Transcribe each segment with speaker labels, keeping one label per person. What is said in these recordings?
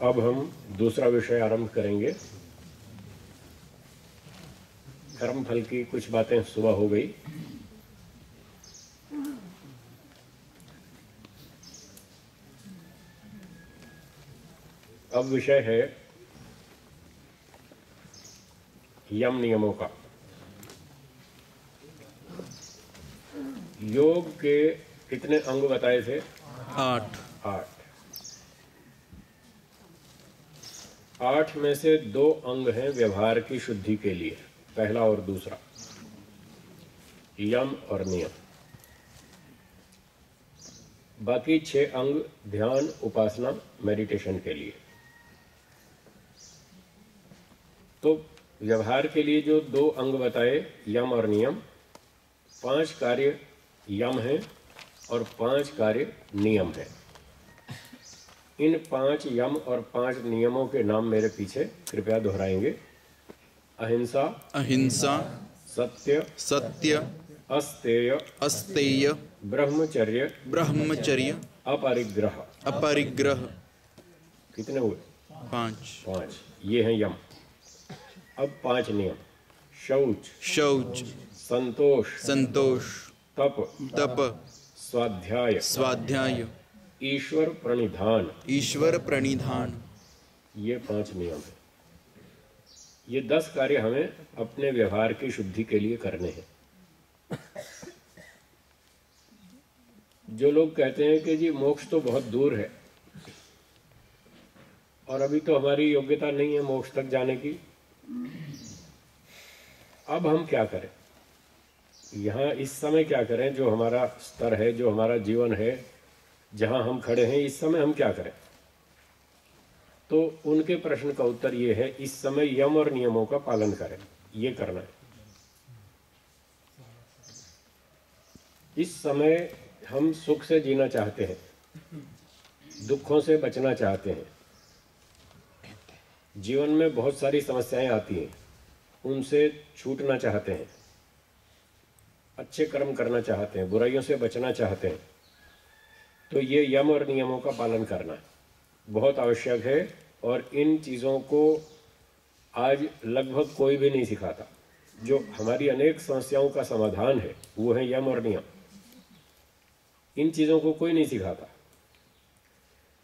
Speaker 1: अब हम दूसरा विषय आरंभ करेंगे। कर्म फल की कुछ बातें सुबह हो गई। अब विषय है यम नियमों का। योग के कितने अंग बताए थे?
Speaker 2: 8।
Speaker 1: 8 में से 2 अंग हैं व्यवहार की शुद्धि के लिए, पहला और दूसरा, यम और नियम। बाकी 6 अंग ध्यान, उपासना, मेडिटेशन के लिए। तो व्यवहार के लिए जो 2 अंग बताए, यम और नियम, 5 कार्य यम हैं और 5 कार्य नियम हैं। इन 5 यम और 5 नियमों के नाम मेरे पीछे कृपया दोहराएंगे। अहिंसा,
Speaker 2: अहिंसा,
Speaker 1: सत्य,
Speaker 2: सत्य,
Speaker 1: अस्तेय,
Speaker 2: अस्तेय,
Speaker 1: ब्रह्मचर्य,
Speaker 2: ब्रह्मचर्य,
Speaker 1: अपरिग्रह।
Speaker 2: अपरिग्रह।
Speaker 1: कितने हुए? 5। ये हैं यम। अब 5 नियम। शौच,
Speaker 2: शौच,
Speaker 1: संतोष,
Speaker 2: संतोष,
Speaker 1: तप,
Speaker 2: तप,
Speaker 1: स्वाध्याय,
Speaker 2: स्वाध्याय,
Speaker 1: ईश्वर प्रणिधान।
Speaker 2: ईश्वर प्रणिधान।
Speaker 1: ये 5 नियम हैं। ये 10 कार्य हमें अपने व्यवहार की शुद्धि के लिए करने हैं। जो लोग कहते हैं कि जी मोक्ष तो बहुत दूर है और अभी तो हमारी योग्यता नहीं है मोक्ष तक जाने की, अब हम क्या करें? यहाँ इस समय क्या करें? जो हमारा स्तर है, जो हमारा जीवन है, जहाँ हम खड़े हैं, इस समय हम क्या करें? तो उनके प्रश्न का उत्तर ये है, इस समय यम और नियमों का पालन करें। ये करना है। इस समय हम सुख से जीना चाहते हैं, दुखों से बचना चाहते हैं। जीवन में बहुत सारी समस्याएं आती हैं, उनसे छूटना चाहते हैं, अच्छे कर्म करना चाहते हैं, बुराइयों से बचना चाहते हैं। तो ये यम और नियमों का पालन करना बहुत आवश्यक है। और इन चीज़ों को आज लगभग कोई भी नहीं सिखाता। जो हमारी अनेक समस्याओं का समाधान है वो है यम और नियम। इन चीज़ों को कोई नहीं सिखाता।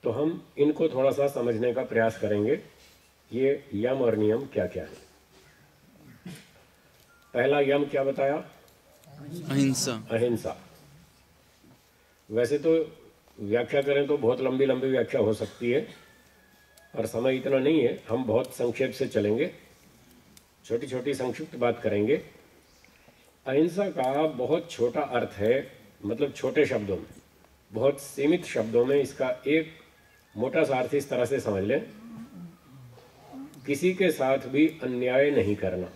Speaker 1: तो हम इनको थोड़ा सा समझने का प्रयास करेंगे। ये यम और नियम क्या क्या है। पहला यम क्या बताया?
Speaker 2: अहिंसा।
Speaker 1: अहिंसा। वैसे तो व्याख्या करें तो बहुत लंबी लंबी व्याख्या हो सकती है, पर समय इतना नहीं है। हम बहुत संक्षेप से चलेंगे, छोटी छोटी संक्षिप्त बात करेंगे। अहिंसा का बहुत छोटा अर्थ है, मतलब छोटे शब्दों में, बहुत सीमित शब्दों में इसका एक मोटा सा अर्थ इस तरह से समझ लें, किसी के साथ भी अन्याय नहीं करना।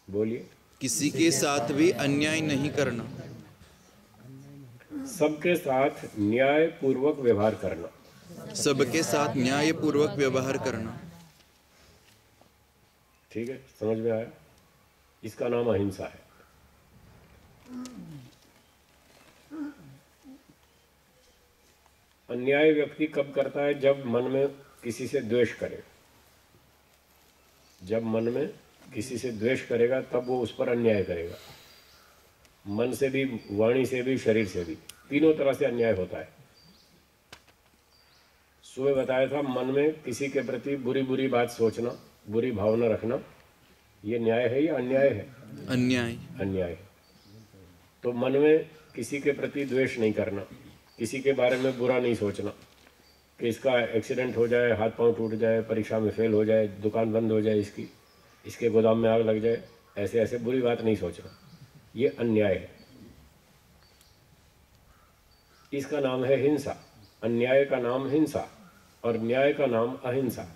Speaker 1: बोलिए।
Speaker 2: किसी के साथ भी अन्याय नहीं करना।
Speaker 1: सबके साथ न्याय पूर्वक व्यवहार करना।
Speaker 2: सबके साथ न्याय पूर्वक व्यवहार करना।
Speaker 1: ठीक है, समझ में आया? इसका नाम अहिंसा है। अन्याय व्यक्ति कब करता है? जब मन में किसी से द्वेष करे। जब मन में किसी से द्वेष करेगा तब वो उस पर अन्याय करेगा। मन से भी, वाणी से भी, शरीर से भी, तीनों तरह से अन्याय होता है। सुबह बताया था, मन में किसी के प्रति बुरी बुरी बात सोचना, बुरी भावना रखना, ये न्याय है या अन्याय है?
Speaker 2: अन्याय।
Speaker 1: अन्याय। तो मन में किसी के प्रति द्वेष नहीं करना, किसी के बारे में बुरा नहीं सोचना कि इसका एक्सीडेंट हो जाए, हाथ पांव टूट जाए, परीक्षा में फेल हो जाए, दुकान बंद हो जाए, इसके गोदाम में आग लग जाए, ऐसे ऐसे बुरी बात नहीं सोचना, ये अन्याय है। इसका नाम है हिंसा। अन्याय का नाम हिंसा और न्याय का नाम अहिंसा।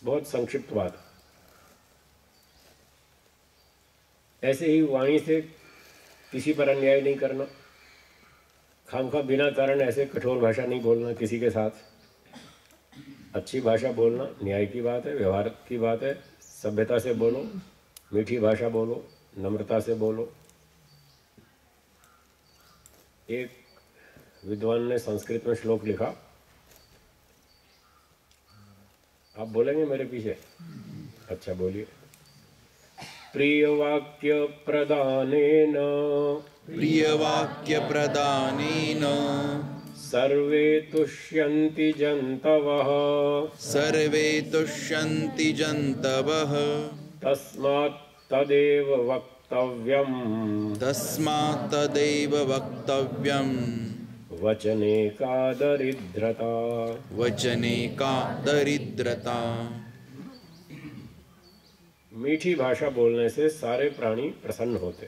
Speaker 1: बहुत संक्षिप्त बात। ऐसे ही वाणी से किसी पर अन्याय नहीं करना, खामखा बिना कारण ऐसे कठोर भाषा नहीं बोलना किसी के साथ। अच्छी भाषा बोलना न्याय की बात है, व्यवहार की बात है। सभ्यता से बोलो, मीठी भाषा बोलो, नम्रता से बोलो। एक विद्वान ने संस्कृत में श्लोक लिखा, आप बोलेंगे मेरे पीछे? अच्छा बोलिए। प्रिय वाक्य प्रदानेन
Speaker 2: प्रियवाक्य प्रदानेन
Speaker 1: सर्वे तुष्यन्ति जन्तवः
Speaker 2: सर्वे तुष्यन्ति जन्तवः
Speaker 1: तस्मात् तदेव वक्तव्यम्
Speaker 2: तस्मात् तदेव वक्तव्यम्
Speaker 1: वचने का दरिद्रता।
Speaker 2: वचने का दरिद्रता।
Speaker 1: मीठी भाषा बोलने से सारे प्राणी प्रसन्न होते।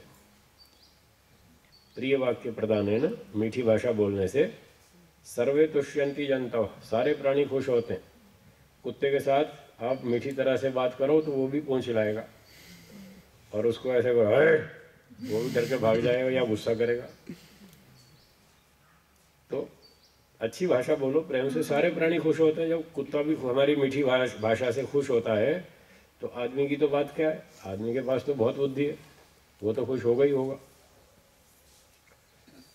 Speaker 1: प्रिय वाक्य प्रदानेन, मीठी भाषा बोलने से सर्वे तुष्यन्ति जन्तवः, सारे प्राणी खुश होते हैं। कुत्ते के साथ आप मीठी तरह से बात करो तो वो भी पूंछ लाएगा, और उसको ऐसे वो भी डर के भाग जाएगा या गुस्सा करेगा। तो अच्छी भाषा बोलो, प्रेम से, सारे प्राणी खुश होते हैं। जब कुत्ता भी हमारी मीठी भाषा से खुश होता है तो आदमी की तो बात क्या है, आदमी के पास तो बहुत बुद्धि है, वो तो खुश होगा ही होगा।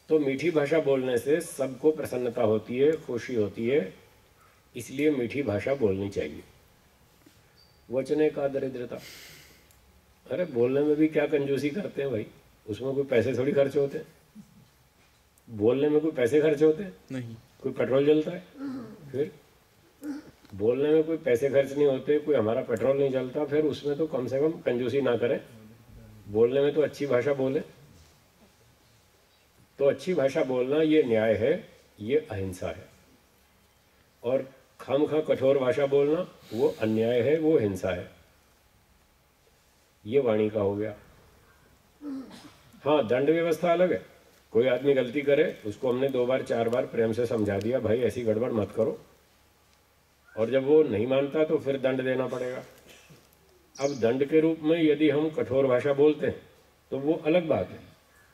Speaker 1: तो मीठी भाषा बोलने से सबको प्रसन्नता होती है, खुशी होती है, इसलिए मीठी भाषा बोलनी चाहिए। वचने का दरिद्रता, अरे बोलने में भी क्या कंजूसी करते हैं भाई, उसमें कोई पैसे थोड़ी खर्च होते हैं। बोलने में कोई पैसे खर्च होते हैं?
Speaker 2: नहीं।
Speaker 1: कोई पेट्रोल जलता है? फिर बोलने में कोई पैसे खर्च नहीं होते, कोई हमारा पेट्रोल नहीं जलता, फिर उसमें तो कम से कम कंजूसी ना करें। बोलने में तो अच्छी भाषा बोले। तो अच्छी भाषा बोलना ये न्याय है, ये अहिंसा है। और खामखा कठोर भाषा बोलना वो अन्याय है, वो हिंसा है। ये वाणी का हो गया। हाँ, दंड व्यवस्था अलग है। कोई आदमी गलती करे, उसको हमने 2 बार 4 बार प्रेम से समझा दिया, भाई ऐसी गड़बड़ मत करो, और जब वो नहीं मानता तो फिर दंड देना पड़ेगा। अब दंड के रूप में यदि हम कठोर भाषा बोलते हैं तो वो अलग बात है,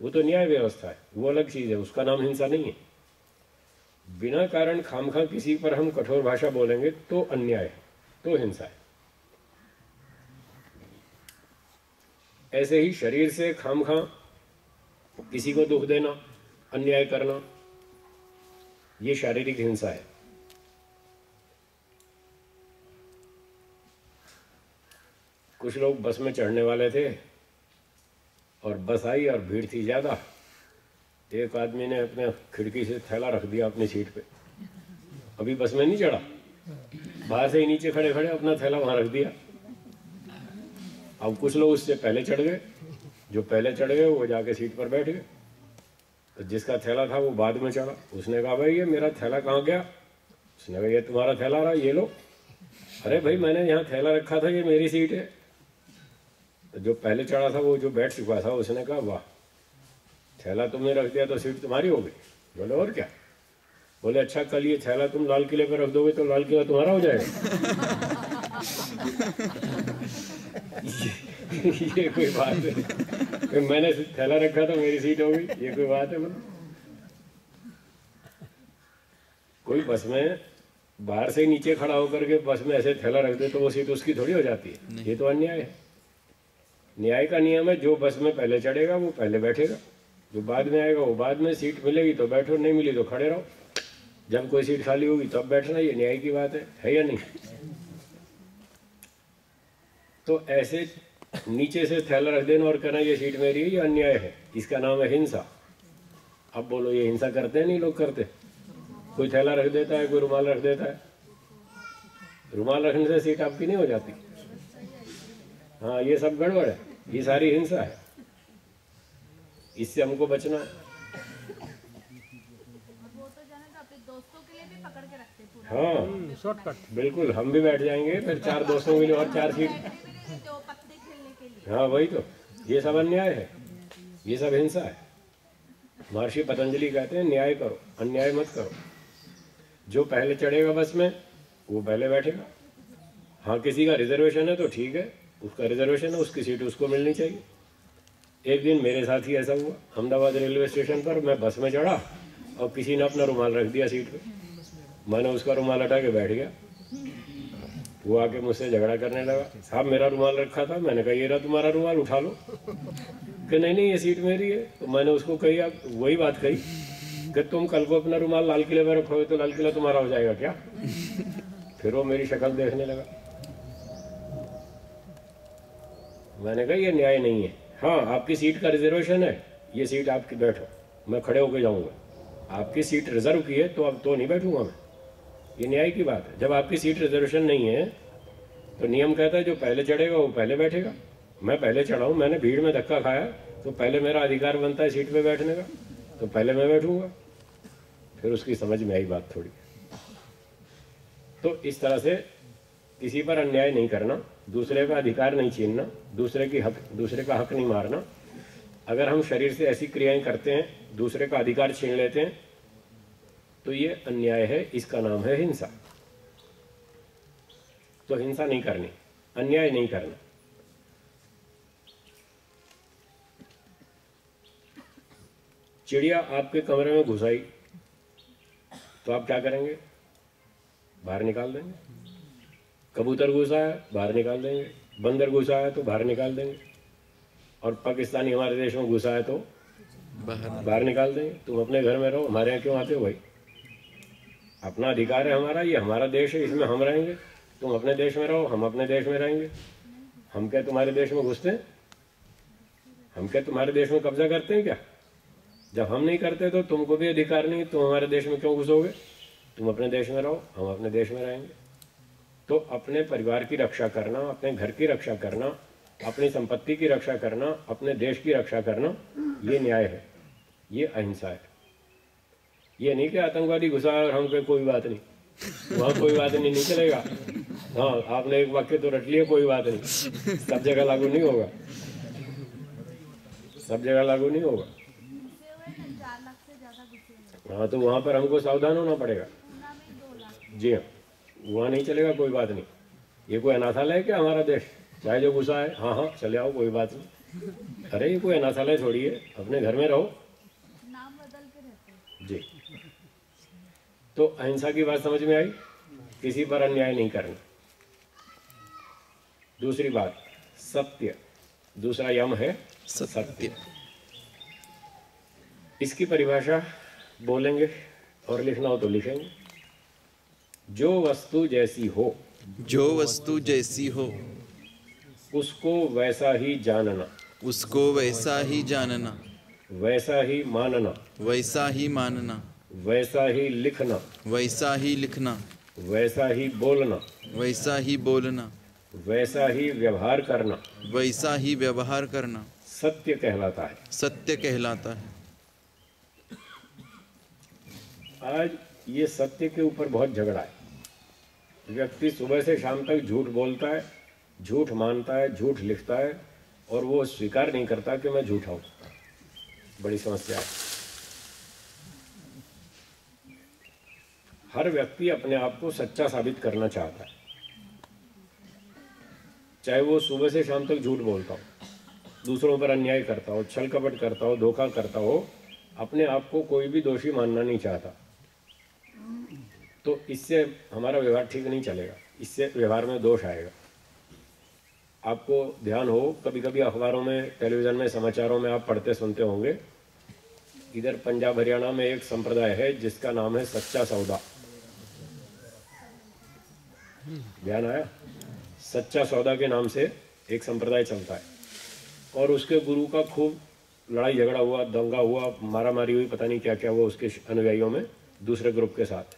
Speaker 1: वो तो न्याय व्यवस्था है, वो अलग चीज़ है, उसका नाम हिंसा नहीं है। बिना कारण खामखा किसी पर हम कठोर भाषा बोलेंगे तो अन्याय है, तो हिंसा है। ऐसे ही शरीर से खामखा किसी को दुख देना, अन्याय करना, ये शारीरिक हिंसा है। कुछ लोग बस में चढ़ने वाले थे और बस आई और भीड़ थी ज़्यादा। एक आदमी ने अपने खिड़की से थैला रख दिया अपनी सीट पे, अभी बस में नहीं चढ़ा, बाहर से ही नीचे खड़े खड़े अपना थैला वहाँ रख दिया। अब कुछ लोग उससे पहले चढ़ गए, जो पहले चढ़ गए वो जाके सीट पर बैठ गए। तो जिसका थैला था वो बाद में चढ़ा। उसने कहा भाई ये मेरा थैला कहाँ गया? उसने कहा ये तुम्हारा थैला रहा, ये लो। अरे भाई मैंने यहाँ थैला रखा था, ये मेरी सीट है। तो जो पहले चढ़ा था वो जो बैठ चुका था उसने कहा वाह, थैला तुमने रख दिया तो सीट तुम्हारी हो गई। बोले और क्या? बोले अच्छा कल ये थैला तुम लाल किले पर रख दोगे तो लाल किला तुम्हारा हो जाएगा। ये कोई बात है? मैंने थैला रखा तो मेरी सीट हो गई, ये कोई बात है? मतलब कोई बस में बाहर से नीचे खड़ा होकर के बस में ऐसे थैला रख दे तो वो सीट उसकी थोड़ी हो जाती है। ये तो अन्याय है। न्याय का नियम है, जो बस में पहले चढ़ेगा वो पहले बैठेगा, जो बाद में आएगा वो बाद में। सीट मिलेगी तो बैठो, नहीं मिली तो खड़े रहो। जब कोई सीट खाली होगी तब बैठना, ये न्याय की बात है या नहीं? तो ऐसे नीचे से थैला रख देना और कहना ये सीट मेरी है, ये अन्याय है, इसका नाम है हिंसा। अब बोलो ये हिंसा करते हैं? नहीं लोग करते। कोई थैला रख देता है, कोई रुमाल रख देता है। रुमाल रखने से सीट आपकी नहीं हो जाती। हाँ, ये सब गड़बड़ है, ये सारी हिंसा है, इससे हमको बचना है। हाँ शॉर्टकट, बिल्कुल। हम भी बैठ जाएंगे फिर 4 दोस्तों के लिए और 4 सीट। हाँ वही तो, ये सब अन्याय है, ये सब हिंसा है। महर्षि पतंजलि कहते हैं न्याय करो, अन्याय मत करो। जो पहले चढ़ेगा बस में वो पहले बैठेगा। हाँ, किसी का रिजर्वेशन है तो ठीक है, उसका रिजर्वेशन है, उसकी सीट उसको मिलनी चाहिए। एक दिन मेरे साथ ही ऐसा हुआ, अहमदाबाद रेलवे स्टेशन पर मैं बस में चढ़ा और किसी ने अपना रुमाल रख दिया सीट पे। मैंने उसका रुमाल हटा के बैठ गया। वो आके मुझसे झगड़ा करने लगा, साहब मेरा रुमाल रखा था। मैंने कहा ये रहा तुम्हारा रुमाल, उठा लो। कि नहीं नहीं ये सीट मेरी है। तो मैंने उसको कही, आप वही बात कही कि तुम कल को अपना रुमाल लाल किले में रखोगे तो लाल किला तुम्हारा हो जाएगा क्या? फिर वो मेरी शक्ल देखने लगा। मैंने कहा ये न्याय नहीं है। हाँ, आपकी सीट का रिजर्वेशन है, ये सीट आपकी, बैठो, मैं खड़े होकर जाऊंगा। आपकी सीट रिजर्व की है तो अब तो नहीं बैठूंगा मैं, ये न्याय की बात है। जब आपकी सीट रिजर्वेशन नहीं है तो नियम कहता है जो पहले चढ़ेगा वो पहले बैठेगा। मैं पहले चढ़ा हूँ, मैंने भीड़ में धक्का खाया, तो पहले मेरा अधिकार बनता है सीट पे बैठने का, तो पहले मैं बैठूंगा। फिर उसकी समझ में आई बात थोड़ी। तो इस तरह से किसी पर अन्याय नहीं करना, दूसरे का अधिकार नहीं छीनना, दूसरे का हक नहीं मारना। अगर हम शरीर से ऐसी क्रियाएं करते हैं, दूसरे का अधिकार छीन लेते हैं, तो ये अन्याय है, इसका नाम है हिंसा। तो हिंसा नहीं करनी, अन्याय नहीं करना। चिड़िया आपके कमरे में घुस आई तो आप क्या करेंगे? बाहर निकाल देंगे। कबूतर घुसा है, बाहर निकाल देंगे। बंदर घुसा है तो बाहर निकाल देंगे। और पाकिस्तानी हमारे देश में घुसा है तो बाहर निकाल देंगे। तुम अपने घर में रहो, हमारे यहाँ क्यों आते हो भाई? अपना अधिकार है हमारा, ये हमारा देश है, इसमें हम रहेंगे। तुम अपने देश में रहो, हम अपने देश में रहेंगे। हम क्या तुम्हारे देश में घुसते हैं? हम क्या तुम्हारे देश में कब्जा करते हैं क्या? जब हम नहीं करते तो तुमको भी अधिकार नहीं, तुम हमारे देश में क्यों घुसोगे? तुम अपने देश में रहो, हम अपने देश में रहेंगे। तो अपने परिवार की रक्षा करना, अपने घर की रक्षा करना, अपनी संपत्ति की रक्षा करना, अपने देश की रक्षा करना, ये न्याय है, ये अहिंसा है। ये नहीं कि आतंकवादी घुसा और हम पे कोई बात नहीं, वहाँ कोई बात नहीं चलेगा। हाँ, आपने एक वाक्य तो रट लिया, कोई बात नहीं, सब जगह लागू नहीं होगा, सब जगह लागू नहीं होगा। हाँ, तो वहाँ पर हमको सावधान होना पड़ेगा। जी हाँ, वहाँ नहीं चलेगा, कोई बात नहीं। ये कोई अनाथालय है क्या हमारा देश? चाहे जो गुस्सा है, हाँ हाँ चले आओ, कोई बात नहीं। अरे ये कोई अनाथालय थोड़ी है, अपने घर में रहो,
Speaker 3: नाम बदल के रहते हैं।
Speaker 1: जी। तो अहिंसा की बात समझ में आई, किसी पर अन्याय नहीं करना। दूसरी बात सत्य, दूसरा यम है सत्य। इसकी परिभाषा बोलेंगे और लिखना हो तो लिखेंगे। जो वस्तु जैसी हो,
Speaker 2: जो वस्तु जैसी हो,
Speaker 1: उसको वैसा ही जानना,
Speaker 2: उसको वैसा ही जानना,
Speaker 1: वैसा ही मानना,
Speaker 2: वैसा ही मानना,
Speaker 1: वैसा ही लिखना,
Speaker 2: वैसा ही लिखना,
Speaker 1: वैसा ही बोलना,
Speaker 2: वैसा ही बोलना,
Speaker 1: वैसा ही व्यवहार करना,
Speaker 2: वैसा ही व्यवहार करना
Speaker 1: सत्य कहलाता है।
Speaker 2: सत्य कहलाता है।
Speaker 1: आज ये सत्य के ऊपर बहुत झगड़ा है। व्यक्ति सुबह से शाम तक झूठ बोलता है, झूठ मानता है, झूठ लिखता है, और वो स्वीकार नहीं करता कि मैं झूठा हूं। बड़ी समस्या है। हर व्यक्ति अपने आप को सच्चा साबित करना चाहता है, चाहे वो सुबह से शाम तक झूठ बोलता हो, दूसरों पर अन्याय करता हो, छल कपट करता हो, धोखा करता हो, अपने आप को कोई भी दोषी मानना नहीं चाहता। तो इससे हमारा व्यवहार ठीक नहीं चलेगा, इससे व्यवहार में दोष आएगा। आपको ध्यान हो, कभी कभी अखबारों में, टेलीविज़न में, समाचारों में आप पढ़ते सुनते होंगे, इधर पंजाब हरियाणा में एक संप्रदाय है जिसका नाम है सच्चा सौदा। ध्यान आया? सच्चा सौदा के नाम से एक संप्रदाय चलता है, और उसके गुरु का खूब लड़ाई झगड़ा हुआ, दंगा हुआ, मारामारी हुई, पता नहीं क्या क्या हुआ उसके अनुयायियों में दूसरे ग्रुप के साथ।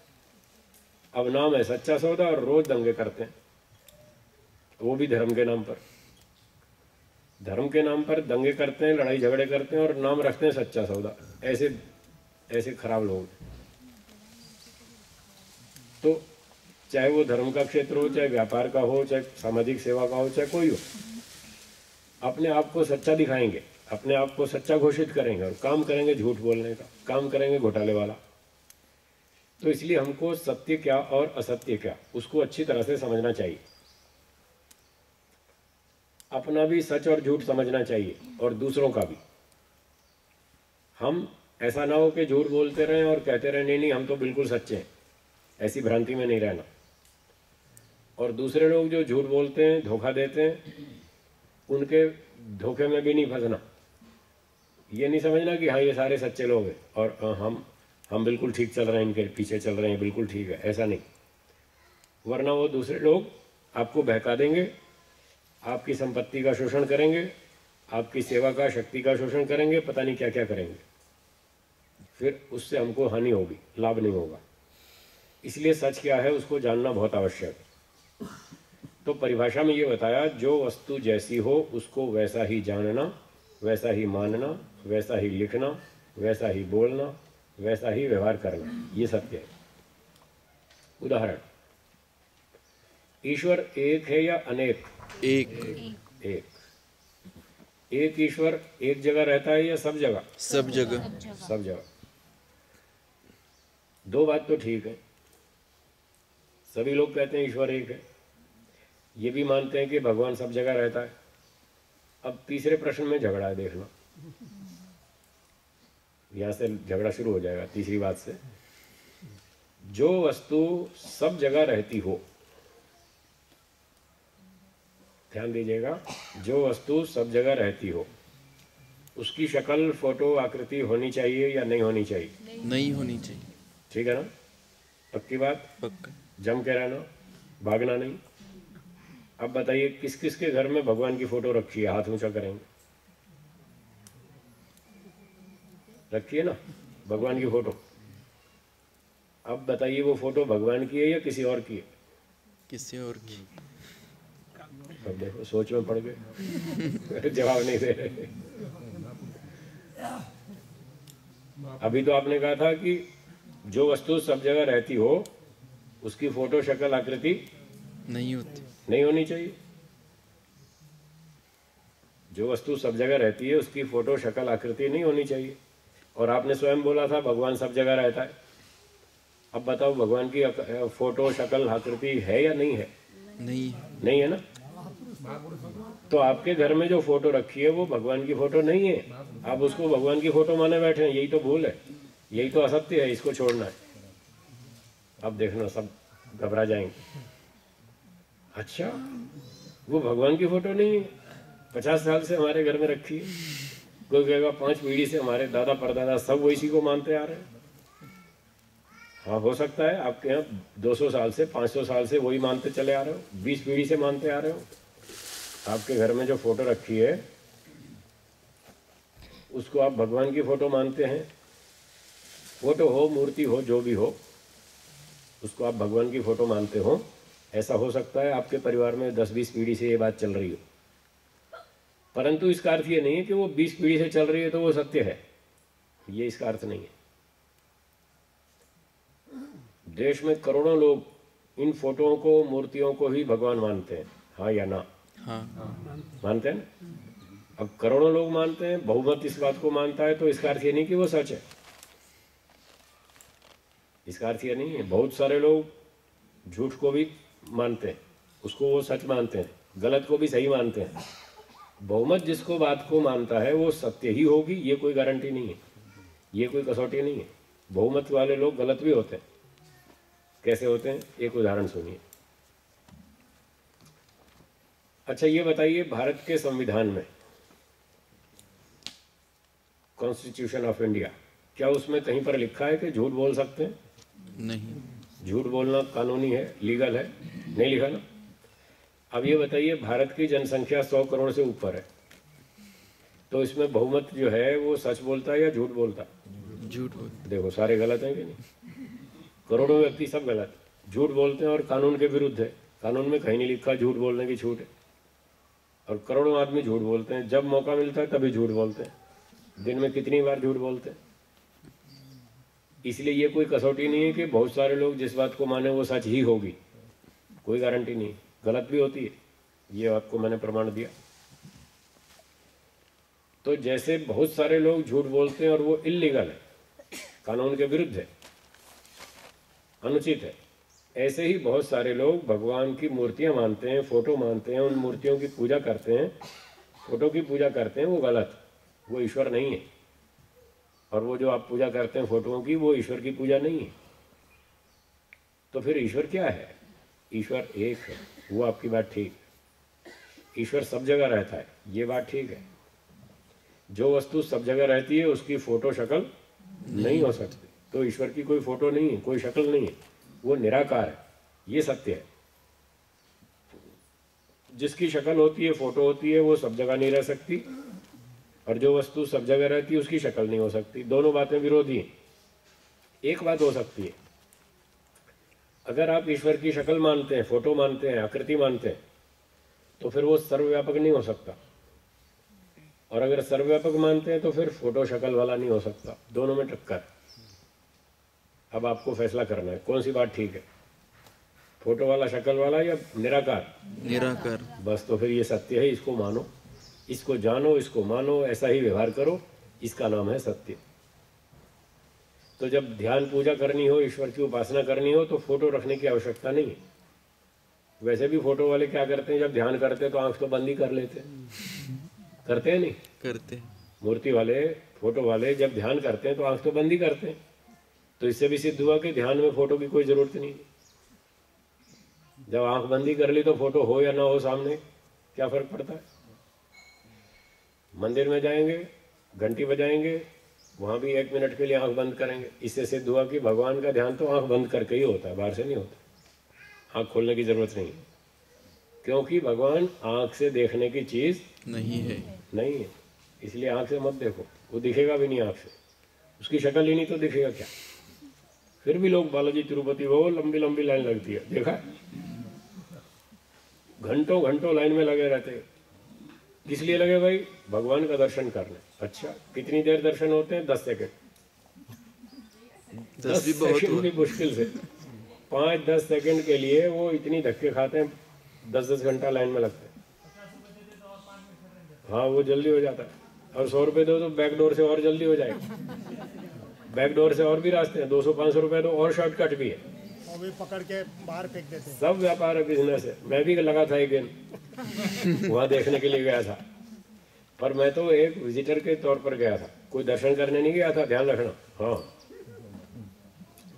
Speaker 1: अब नाम है सच्चा सौदा और रोज दंगे करते हैं, वो भी धर्म के नाम पर। धर्म के नाम पर दंगे करते हैं, लड़ाई झगड़े करते हैं, और नाम रखते हैं सच्चा सौदा। ऐसे ऐसे खराब लोग। तो चाहे वो धर्म का क्षेत्र हो, चाहे व्यापार का हो, चाहे सामाजिक सेवा का हो, चाहे कोई हो, अपने आप को सच्चा दिखाएंगे, अपने आप को सच्चा घोषित करेंगे, और काम करेंगे झूठ बोलने का, काम करेंगे घोटाले वाला। तो इसलिए हमको सत्य क्या और असत्य क्या, उसको अच्छी तरह से समझना चाहिए। अपना भी सच और झूठ समझना चाहिए, और दूसरों का भी। हम ऐसा ना हो कि झूठ बोलते रहें और कहते रहें नहीं नहीं हम तो बिल्कुल सच्चे हैं, ऐसी भ्रांति में नहीं रहना। और दूसरे लोग जो झूठ बोलते हैं, धोखा देते हैं, उनके धोखे में भी नहीं फंसना। ये नहीं समझना कि हाँ ये सारे सच्चे लोग हैं और हम बिल्कुल ठीक चल रहे हैं, इनके पीछे चल रहे हैं, बिल्कुल ठीक है, ऐसा नहीं। वरना वो दूसरे लोग आपको बहका देंगे आपकी संपत्ति का शोषण करेंगे, आपकी सेवा का, शक्ति का शोषण करेंगे, पता नहीं क्या क्या करेंगे, फिर उससे हमको हानि होगी, लाभ नहीं होगा। इसलिए सच क्या है उसको जानना बहुत आवश्यक है। तो परिभाषा में ये बताया, जो वस्तु जैसी हो उसको वैसा ही जानना, वैसा ही मानना, वैसा ही लिखना, वैसा ही बोलना, वैसा ही व्यवहार करना, ये सत्य है। उदाहरण, ईश्वर एक है या अनेक? एक। एक ईश्वर एक जगह रहता है या सब जगह?
Speaker 2: सब जगह।
Speaker 1: सब जगह। दो बात तो ठीक है, सभी लोग कहते हैं ईश्वर एक है, ये भी मानते हैं कि भगवान सब जगह रहता है। अब तीसरे प्रश्न में झगड़ा है, देखना, यहां से झगड़ा शुरू हो जाएगा तीसरी बात से। जो वस्तु सब जगह रहती हो, ध्यान दीजिएगा, जो वस्तु सब जगह रहती हो उसकी शक्ल, फोटो, आकृति होनी चाहिए या नहीं होनी चाहिए?
Speaker 2: नहीं होनी चाहिए।
Speaker 1: ठीक है ना? पक्की बात?
Speaker 2: पक्का।
Speaker 1: जम के रहना, भागना नहीं। अब बताइए, किस किस के घर में भगवान की फोटो रखी है? हाथ ऊंचा करेंगे। रखिए ना भगवान की फोटो। अब बताइए, वो फोटो भगवान की है या किसी और की है?
Speaker 2: किसी और की।
Speaker 1: अब देखो, सोच में पड़ गए जवाब नहीं दे रहे। अभी तो आपने कहा था कि जो वस्तु सब जगह रहती हो उसकी फोटो, शक्ल, आकृति
Speaker 2: नहीं होती,
Speaker 1: नहीं होनी चाहिए। जो वस्तु सब जगह रहती है उसकी फोटो, शक्ल, आकृति नहीं होनी चाहिए। और आपने स्वयं बोला था भगवान सब जगह रहता है। अब बताओ, भगवान की फोटो, शक्ल, आकृति है या नहीं है? नहीं है ना? तो आपके घर में जो फोटो रखी है वो भगवान की फोटो नहीं है, आप उसको भगवान की फोटो माने बैठे हैं। यही तो भूल है, यही तो असत्य है, इसको छोड़ना है। अब देखना, सब घबरा जाएंगे। अच्छा, वो भगवान की फोटो नहीं है, 50 साल से हमारे घर में रखी है। कोई कहेगा 5 पीढ़ी से हमारे दादा परदादा सब वैसी को मानते आ रहे हैं। हाँ, हो सकता है आपके यहाँ 200 साल से, 500 साल से वही मानते चले आ रहे हो, 20 पीढ़ी से मानते आ रहे हो। आपके घर में जो फोटो रखी है उसको आप भगवान की फोटो मानते हैं। फोटो हो, मूर्ति हो, जो भी हो, उसको आप भगवान की फोटो मानते हो। ऐसा हो सकता है आपके परिवार में 10-20 पीढ़ी से ये बात चल रही हो, परंतु इसका अर्थ ये नहीं है कि वो 20 पीढ़ी से चल रही है तो वो सत्य है, ये इसका अर्थ नहीं है। देश में करोड़ों लोग इन फोटोओं को, मूर्तियों को ही भगवान मानते हैं, हाँ या ना?
Speaker 2: हाँ।
Speaker 1: मानते हैं ना? अब करोड़ों लोग मानते हैं, बहुमत इस बात को मानता है, तो इसका अर्थ ये नहीं कि वो सच है। इसका अर्थ ये नहीं है। बहुत सारे लोग झूठ को भी मानते हैं, उसको वो सच मानते हैं, गलत को भी सही मानते हैं। बहुमत जिसको बात को मानता है वो सत्य ही होगी, ये कोई गारंटी नहीं है, ये कोई कसौटी नहीं है। बहुमत वाले लोग गलत भी होते हैं। कैसे होते हैं? एक उदाहरण सुनिए। अच्छा, ये बताइए, भारत के संविधान में, कॉन्स्टिट्यूशन ऑफ इंडिया, क्या उसमें कहीं पर लिखा है कि झूठ बोल सकते हैं?
Speaker 2: नहीं।
Speaker 1: झूठ बोलना कानूनी है, लीगल है? नहीं लिखा ना। अब ये बताइए, भारत की जनसंख्या 100 करोड़ से ऊपर है, तो इसमें बहुमत जो है वो सच बोलता है या झूठ बोलता है?
Speaker 2: झूठ बोलते।
Speaker 1: देखो, सारे गलत हैं कि नहीं? करोड़ों व्यक्ति सब गलत, झूठ बोलते हैं और कानून के विरुद्ध है। कानून में कहीं नहीं लिखा झूठ बोलने की छूट है, और करोड़ों आदमी झूठ बोलते हैं। जब मौका मिलता है तभी झूठ बोलते हैं। दिन में कितनी बार झूठ बोलते हैं? इसलिए ये कोई कसौटी नहीं है कि बहुत सारे लोग जिस बात को माने वो सच ही होगी, कोई गारंटी नहीं, गलत भी होती है। ये आपको मैंने प्रमाण दिया। तो जैसे बहुत सारे लोग झूठ बोलते हैं और वो इल्लीगल है, कानून के विरुद्ध है, अनुचित है, ऐसे ही बहुत सारे लोग भगवान की मूर्तियां मानते हैं, फोटो मानते हैं, उन मूर्तियों की पूजा करते हैं, फोटो की पूजा करते हैं, वो गलत, वो ईश्वर नहीं है। और वो जो आप पूजा करते हैं फोटोओं की, वो ईश्वर की पूजा नहीं है। तो फिर ईश्वर क्या है? ईश्वर एक है, वो आपकी बात ठीक। ईश्वर सब जगह रहता है, ये बात ठीक है। जो वस्तु सब जगह रहती है उसकी फोटो, शक्ल नहीं हो सकती, तो ईश्वर की कोई फोटो नहीं है, कोई शक्ल नहीं है, वो निराकार है, ये सत्य है। जिसकी शक्ल होती है, फोटो होती है, वो सब जगह नहीं रह सकती, और जो वस्तु सब जगह रहती है उसकी शक्ल नहीं हो सकती। दोनों बातें विरोधी हैं। एक बात हो सकती है, अगर आप ईश्वर की शक्ल मानते हैं, फोटो मानते हैं, आकृति मानते हैं, तो फिर वो सर्वव्यापक नहीं हो सकता, और अगर सर्वव्यापक मानते हैं तो फिर फोटो शक्ल वाला नहीं हो सकता। दोनों में टक्कर। अब आपको फैसला करना है कौन सी बात ठीक है, फोटो वाला शक्ल वाला या निराकार?
Speaker 2: निराकार।
Speaker 1: बस तो फिर ये सत्य है, इसको मानो, इसको जानो, इसको मानो, ऐसा ही व्यवहार करो, इसका नाम है सत्य। तो जब ध्यान पूजा करनी हो, ईश्वर की उपासना करनी हो, तो फोटो रखने की आवश्यकता नहीं है। वैसे भी फोटो वाले क्या करते हैं, जब ध्यान करते हैं तो आंख तो बंद ही कर लेते हैं, करते हैं नहीं?
Speaker 2: करते।
Speaker 1: मूर्ति वाले, फोटो वाले जब ध्यान करते हैं तो आंख तो बंद ही करते हैं। तो इससे भी सिद्ध हुआ कि ध्यान में फोटो की कोई जरूरत नहीं। जब आंख बंदी कर ली तो फोटो हो या ना हो सामने क्या फर्क पड़ता है? मंदिर में जाएंगे, घंटी बजाएंगे, वहां भी 1 मिनट के लिए आंख बंद करेंगे। इससे सिद्ध हुआ कि भगवान का ध्यान तो आंख बंद करके ही होता है, बाहर से नहीं होता। आंख खोलने की जरूरत नहीं, क्योंकि भगवान आंख से देखने की चीज
Speaker 2: नहीं है।
Speaker 1: नहीं है। इसलिए आंख से मत देखो, वो दिखेगा भी नहीं आंख से, उसकी शक्ल ही नहीं तो दिखेगा क्या? फिर भी लोग बालाजी तिरुपति वो लंबी लंबी लाइन लगती है, देखा? घंटों घंटों लाइन में लगे रहते हैं। किस लिए लगे भाई? भगवान का दर्शन करने। अच्छा, कितनी देर दर्शन होते हैं? 10 सेकंड। 10
Speaker 2: भी बहुत
Speaker 1: सेकंड भी मुश्किल से, 5-10 सेकंड के लिए वो इतनी धक्के खाते हैं, 10-10 घंटा लाइन में लगते हैं। हाँ, वो जल्दी हो जाता है। और 100 रुपये दो तो बैक डोर से और जल्दी हो जाएगा। बैक डोर से और भी रास्ते हैं, 200-500 रुपये तो और शॉर्टकट भी है,
Speaker 4: और भी पकड़ के बाहर फेंक देते हैं।
Speaker 1: सब व्यापार है, बिजनेस है। मैं भी लगा था एक दिन वहां देखने के लिए गया था, पर मैं तो एक विजिटर के तौर पर गया था, कोई दर्शन करने नहीं गया था, ध्यान रखना। हाँ,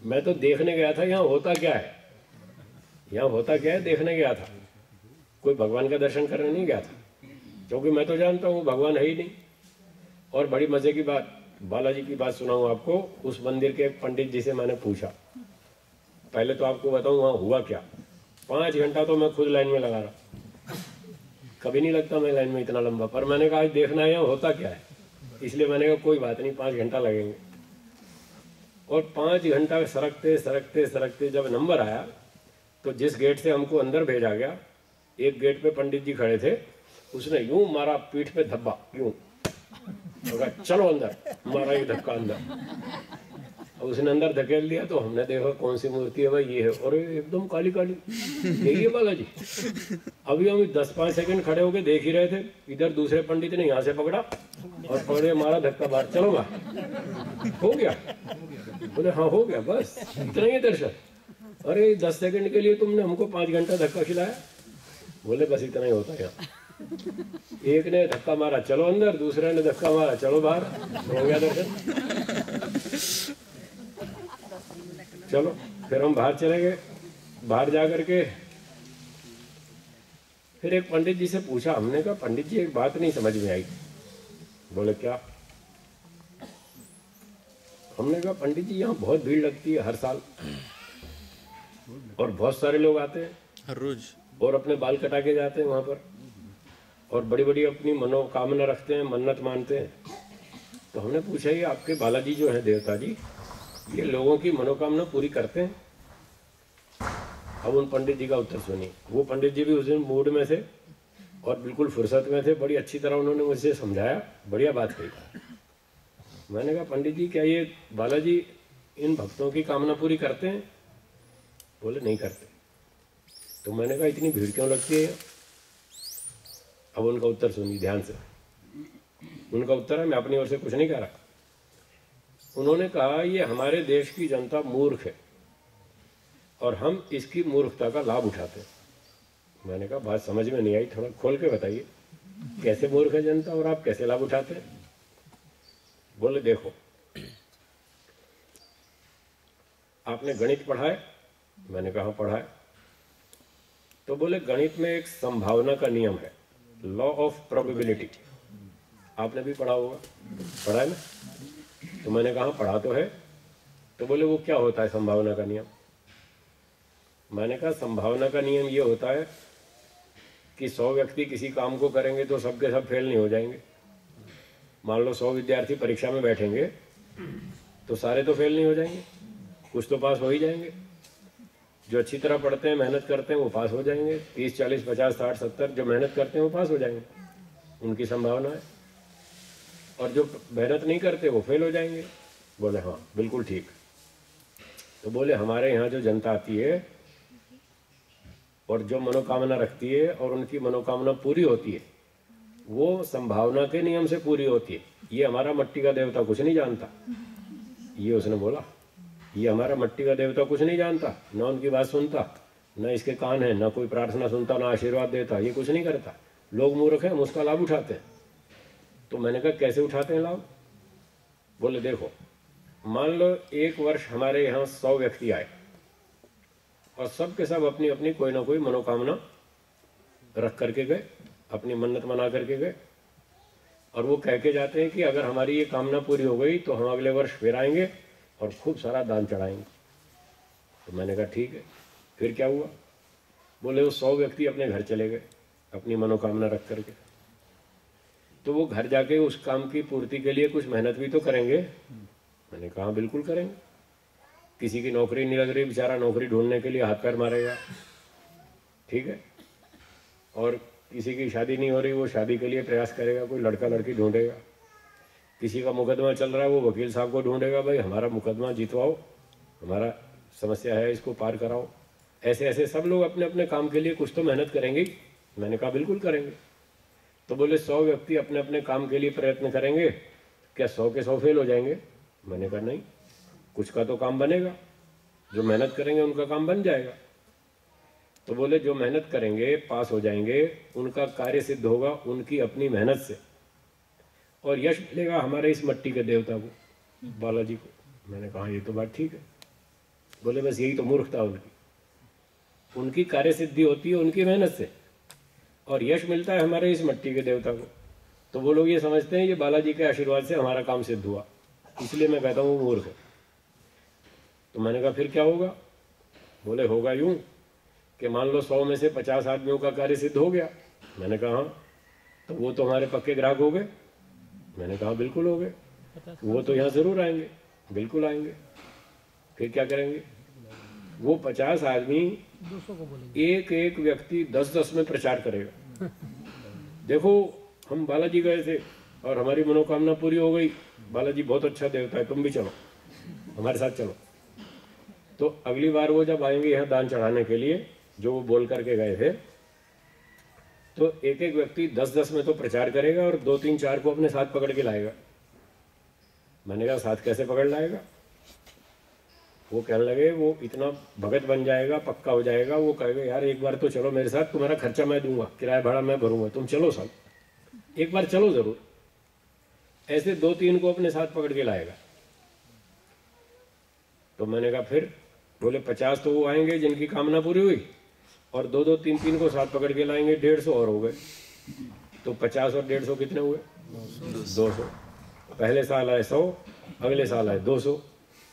Speaker 1: मैं तो देखने गया था यहाँ होता क्या है, यहाँ होता क्या है देखने गया था, कोई भगवान का दर्शन करने नहीं गया था, क्योंकि मैं तो जानता हूँ भगवान है ही नहीं। और बड़ी मजे की बात, बालाजी की बात सुनाऊं आपको। उस मंदिर के एक पंडित जी से मैंने पूछा, पहले तो आपको बताऊं वहां हुआ क्या। 5 घंटा तो मैं खुद लाइन में लगा रहा, कभी नहीं लगता मैं लाइन में इतना लंबा, पर मैंने कहा आज देखना है यहाँ होता क्या है, इसलिए मैंने कहा कोई बात नहीं, 5 घंटा लगेंगे। और 5 घंटा सरकते सरकते सरकते जब नंबर आया तो जिस गेट से हमको अंदर भेजा गया, एक गेट पे पंडित जी खड़े थे, उसने यूं मारा पीठ पे धब्बा, यूं चलो अंदर, मारा एक धक्का अंदर। और उसने अंदर धकेल दिया तो हमने देखा कौन सी मूर्ति है भाई, ये है, और एकदम काली काली, यही है बालाजी। अभी हम 10-5 सेकंड खड़े होके देख ही रहे थे, इधर दूसरे पंडित ने यहाँ से पकड़ा और पकड़े मारा धक्का, बाहर चलो बाहर, हो गया। बोले हाँ हो गया, बस इतना ही दर्शन। अरे 10 सेकंड के लिए तुमने हमको 5 घंटा धक्का खिलाया। बोले बस इतना ही होता है यहाँ। एक ने धक्का मारा चलो अंदर, दूसरे ने धक्का मारा चलो बाहर, हो गया दर्शन। चलो फिर हम बाहर चले गए। बाहर जा करके फिर एक पंडित जी से पूछा, हमने कहा पंडित जी एक बात नहीं समझ में आई। बोले क्या? हमने कहा पंडित जी यहाँ बहुत भीड़ लगती है हर साल, और बहुत सारे लोग आते हैं
Speaker 2: हर रोज,
Speaker 1: और अपने बाल कटा के जाते हैं वहां पर, और बड़ी बड़ी अपनी मनोकामना रखते हैं, मन्नत मानते हैं। तो हमने पूछा ये आपके बालाजी जो है देवता जी, ये लोगों की मनोकामना पूरी करते हैं? अब उन पंडित जी का उत्तर सुनिए। वो पंडित जी भी उस दिन मूड में थे और बिल्कुल फुर्सत में थे, बड़ी अच्छी तरह उन्होंने मुझसे समझाया, बढ़िया बात कही। मैंने कहा पंडित जी क्या ये बालाजी इन भक्तों की कामना पूरी करते हैं? बोले नहीं करते। तो मैंने कहा इतनी भीड़ क्यों लगती है? अब उनका उत्तर सुनिए ध्यान से। उनका उत्तर है, मैं अपनी ओर से कुछ नहीं कह रहा। उन्होंने कहा ये हमारे देश की जनता मूर्ख है और हम इसकी मूर्खता का लाभ उठाते हैं। मैंने कहा बात समझ में नहीं आई, थोड़ा खोल के बताइए, कैसे मूर्ख है जनता और आप कैसे लाभ उठाते हैं? बोले देखो, आपने गणित पढ़ा है? मैंने कहा पढ़ा है। तो बोले गणित में एक संभावना का नियम है, लॉ ऑफ प्रोबेबिलिटी। आपने भी पढ़ा होगा, पढ़ा है ना? तो मैंने कहा पढ़ा तो है। तो बोले वो क्या होता है संभावना का नियम? मैंने कहा संभावना का नियम ये होता है कि 100 व्यक्ति किसी काम को करेंगे तो सबके सब फेल नहीं हो जाएंगे। मान लो 100 विद्यार्थी परीक्षा में बैठेंगे तो सारे तो फेल नहीं हो जाएंगे, कुछ तो पास हो ही जाएंगे। जो अच्छी तरह पढ़ते हैं, मेहनत करते हैं, वो पास हो जाएंगे। 30, 40, 50, 60, 70 जो मेहनत करते हैं वो पास हो जाएंगे, उनकी संभावना है। और जो मेहनत नहीं करते वो फेल हो जाएंगे। बोले हाँ बिल्कुल ठीक। तो बोले हमारे यहाँ जो जनता आती है और जो मनोकामना रखती है और उनकी मनोकामना पूरी होती है, वो संभावना के नियम से पूरी होती है। ये हमारा मट्टी का देवता कुछ नहीं जानता। ये उसने बोला, ये हमारा मट्टी का देवता कुछ नहीं जानता, ना उनकी बात सुनता, ना इसके कान है, ना कोई प्रार्थना सुनता, ना आशीर्वाद देता, ये कुछ नहीं करता। लोग मूर्ख हैं, हम उसका लाभ उठाते हैं। तो मैंने कहा कैसे उठाते हैं लाभ? बोले देखो, मान लो एक वर्ष हमारे यहाँ 100 व्यक्ति आए और सब के सब अपनी अपनी कोई ना कोई मनोकामना रख करके गए, अपनी मन्नत मना करके गए, और वो कह के जाते हैं कि अगर हमारी ये कामना पूरी हो गई तो हम अगले वर्ष फिर आएंगे और खूब सारा दान चढ़ाएंगे। तो मैंने कहा ठीक है। फिर क्या हुआ? बोले वो 100 व्यक्ति अपने घर चले गए अपनी मनोकामना रख करके। तो वो घर जाके उस काम की पूर्ति के लिए कुछ मेहनत भी तो करेंगे। मैंने कहा बिल्कुल करेंगे। किसी की नौकरी नहीं लग रही, बेचारा नौकरी ढूंढने के लिए हाथ पैर मारेगा, ठीक है। और किसी की शादी नहीं हो रही, वो शादी के लिए प्रयास करेगा, कोई लड़का लड़की ढूंढेगा। किसी का मुकदमा चल रहा है, वो वकील साहब को ढूंढेगा, भाई हमारा मुकदमा जितवाओ, हमारा समस्या है इसको पार कराओ। ऐसे ऐसे सब लोग अपने अपने काम के लिए कुछ तो मेहनत करेंगे। मैंने कहा बिल्कुल करेंगे। तो बोले 100 व्यक्ति अपने अपने काम के लिए प्रयत्न करेंगे, क्या 100 के 100 फेल हो जाएंगे? मैंने कहा नहीं, कुछ का तो काम बनेगा, जो मेहनत करेंगे उनका काम बन जाएगा। तो बोले जो मेहनत करेंगे पास हो जाएंगे, उनका कार्य सिद्ध होगा उनकी अपनी मेहनत से, और यश मिलेगा हमारे इस मट्टी के देवता को, बालाजी को। मैंने कहा ये तो बात ठीक है। बोले बस यही तो मूर्खता उनकी कार्य सिद्धि होती है उनकी मेहनत से, और यश मिलता है हमारे इस मट्टी के देवता को। तो वो लोग ये समझते हैं ये बालाजी के आशीर्वाद से हमारा काम सिद्ध हुआ, इसलिए मैं कहता हूँ वो मूर्ख है। तो मैंने कहा फिर क्या होगा? बोले होगा यूं कि मान लो 100 में से 50 आदमियों का कार्य सिद्ध हो गया। मैंने कहा हाँ, तो वो तो हमारे पक्के ग्राहक हो गए। मैंने कहा बिल्कुल हो गए, वो तो यहाँ जरूर आएंगे, बिल्कुल आएंगे। फिर क्या करेंगे? वो 50 आदमी एक एक व्यक्ति 10-10 में प्रचार करेगा, देखो हम बालाजी गए थे और हमारी मनोकामना पूरी हो गई, बालाजी बहुत अच्छा देवता है, तुम भी चलो हमारे साथ चलो। तो अगली बार वो जब आएंगे यहाँ दान चढ़ाने के लिए, जो वो बोल करके गए थे, तो एक एक व्यक्ति 10-10 में तो प्रचार करेगा और 2-3-4 को अपने साथ पकड़ के लाएगा। मैंने कहा साथ कैसे पकड़ लाएगा? वो कहने लगे वो इतना भगत बन जाएगा, पक्का हो जाएगा, वो कहेगा यार एक बार तो चलो मेरे साथ, तुम्हारा खर्चा मैं दूंगा, किराया भाड़ा मैं भरूंगा, तुम चलो सब, एक बार चलो जरूर। ऐसे 2-3 को अपने साथ पकड़ के लाएगा। तो मैंने कहा फिर? बोले 50 तो वो आएंगे जिनकी कामना पूरी हुई, और 2-2, 3-3 को साथ पकड़ के लाएंगे, 150 और हो गए। तो 50 और 150 कितने हुए? 200। पहले साल आए 100, अगले साल आए 200।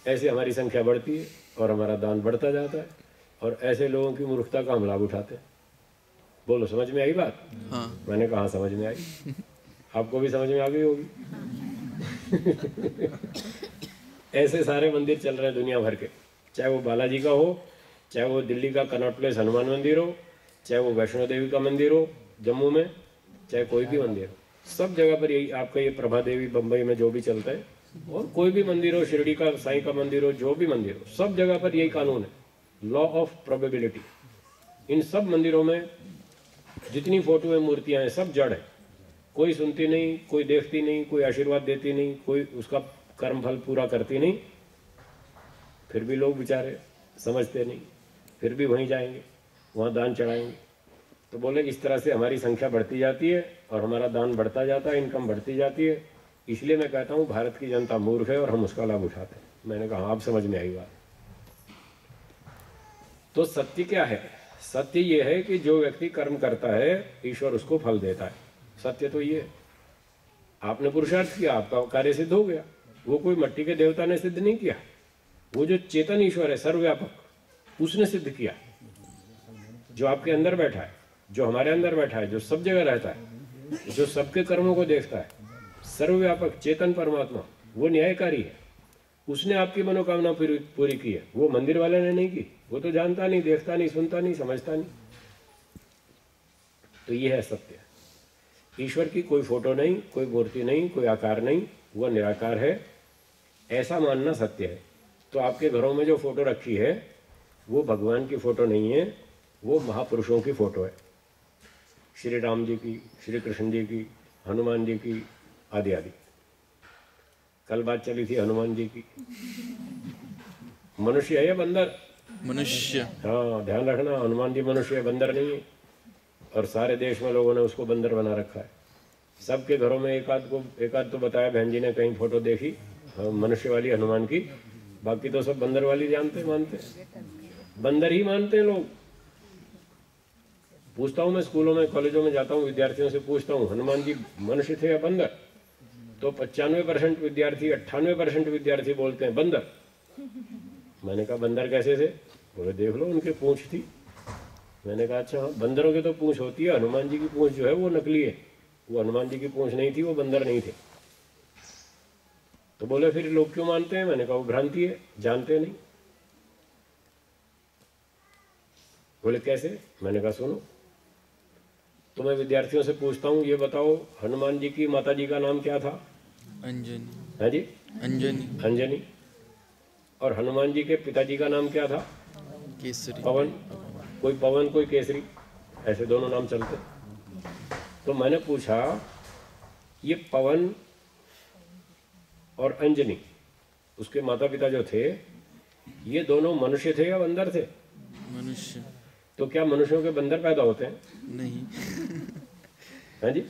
Speaker 1: ऐसे हमारी संख्या बढ़ती है और हमारा दान बढ़ता जाता है, और ऐसे लोगों की मूर्खता का हम लाभ उठाते हैं। बोलो समझ में आई बात?
Speaker 2: हाँ।
Speaker 1: मैंने कहा समझ में आई, आपको भी समझ में आ गई होगी। ऐसे सारे मंदिर चल रहे हैं दुनिया भर के, चाहे वो बालाजी का हो, चाहे वो दिल्ली का कनॉट प्लेस हनुमान मंदिर हो, चाहे वो वैष्णो देवी का मंदिर हो जम्मू में, चाहे कोई भी मंदिर हो, सब जगह पर यही आपका ये प्रभा देवी बम्बई में जो भी चलता है, और कोई भी मंदिर हो, शिरडी का साईं का मंदिर हो, जो भी मंदिर हो, सब जगह पर यही कानून है, लॉ ऑफ प्रोबेबिलिटी। इन सब मंदिरों में जितनी फोटो है, मूर्तियां हैं, सब जड़ है, कोई सुनती नहीं, कोई देखती नहीं, कोई आशीर्वाद देती नहीं, कोई उसका कर्म फल पूरा करती नहीं। फिर भी लोग बेचारे समझते नहीं, फिर भी वहीं जाएंगे, वहाँ दान चढ़ाएंगे। तो बोले इस तरह से हमारी संख्या बढ़ती जाती है और हमारा दान बढ़ता जाता है, इनकम बढ़ती जाती है। इसलिए मैं कहता हूँ भारत की जनता मूर्ख है और हम उसका लाभ उठाते हैं। मैंने कहा आप समझ में आई बात। तो सत्य क्या है? सत्य ये है कि जो व्यक्ति कर्म करता है ईश्वर उसको फल देता है। सत्य तो ये है। आपने पुरुषार्थ किया, आपका कार्य सिद्ध हो गया। वो कोई मट्टी के देवता ने सिद्ध नहीं किया, वो जो चेतन ईश्वर है सर्वव्यापक, उसने सिद्ध किया, जो आपके अंदर बैठा है। जो हमारे अंदर बैठा है, जो सब जगह रहता है, जो सबके कर्मों को देखता है, सर्वव्यापक चेतन परमात्मा, वो न्यायकारी है। उसने आपकी मनोकामना पूरी की है, वो मंदिर वाले ने नहीं की। वो तो जानता नहीं, देखता नहीं, सुनता नहीं, समझता नहीं। तो ये है सत्य। ईश्वर की कोई फोटो नहीं, कोई मूर्ति नहीं, कोई आकार नहीं, वो निराकार है, ऐसा मानना सत्य है। तो आपके घरों में जो फोटो रखी है वो भगवान की फोटो नहीं है, वो महापुरुषों की फोटो है। श्री राम जी की, श्री कृष्ण जी की, हनुमान जी की, आदि आदि। कल बात चली थी हनुमान जी की। मनुष्य है या बंदर?
Speaker 2: मनुष्य।
Speaker 1: हाँ, ध्यान रखना, हनुमान जी मनुष्य है, बंदर नहीं है। और सारे देश में लोगों ने उसको बंदर बना रखा है। सबके घरों में एक आध तो बताया बहन जी ने, कहीं फोटो देखी मनुष्य वाली हनुमान की, बाकी तो सब बंदर वाली जानते मानते, बंदर ही मानते हैं लोग। पूछता हूँ मैं, स्कूलों में कॉलेजों में जाता हूँ, विद्यार्थियों से पूछता हूँ हनुमान जी मनुष्य थे या बंदर, तो 95% विद्यार्थी, 98% विद्यार्थी बोलते हैं बंदर। मैंने कहा बंदर कैसे थे? बोले देख लो उनकी पूंछ थी। मैंने कहा अच्छा, बंदरों की तो पूंछ होती है, हनुमान जी की पूंछ जो है वो नकली है, वो हनुमान जी की पूंछ नहीं थी, वो बंदर नहीं थे। तो बोले फिर लोग क्यों मानते हैं? मैंने कहा वो भ्रांति है, जानते नहीं। बोले कैसे? मैंने कहा सुनो, तो मैं विद्यार्थियों से पूछता हूँ, ये बताओ हनुमान जी की माता जी का नाम क्या था?
Speaker 2: अंजनी।
Speaker 1: है जी,
Speaker 2: अंजनी।
Speaker 1: अंजनी। और हनुमान जी के पिताजी का नाम क्या था?
Speaker 2: केसरी।
Speaker 1: पवन। कोई पवन, कोई केसरी, ऐसे दोनों नाम चलते। तो मैंने पूछा, ये पवन और अंजनी, उसके माता पिता जो थे, ये दोनों मनुष्य थे या बंदर थे?
Speaker 2: मनुष्य।
Speaker 1: तो क्या मनुष्यों के बंदर पैदा होते हैं?
Speaker 2: नहीं।
Speaker 1: हैं जी,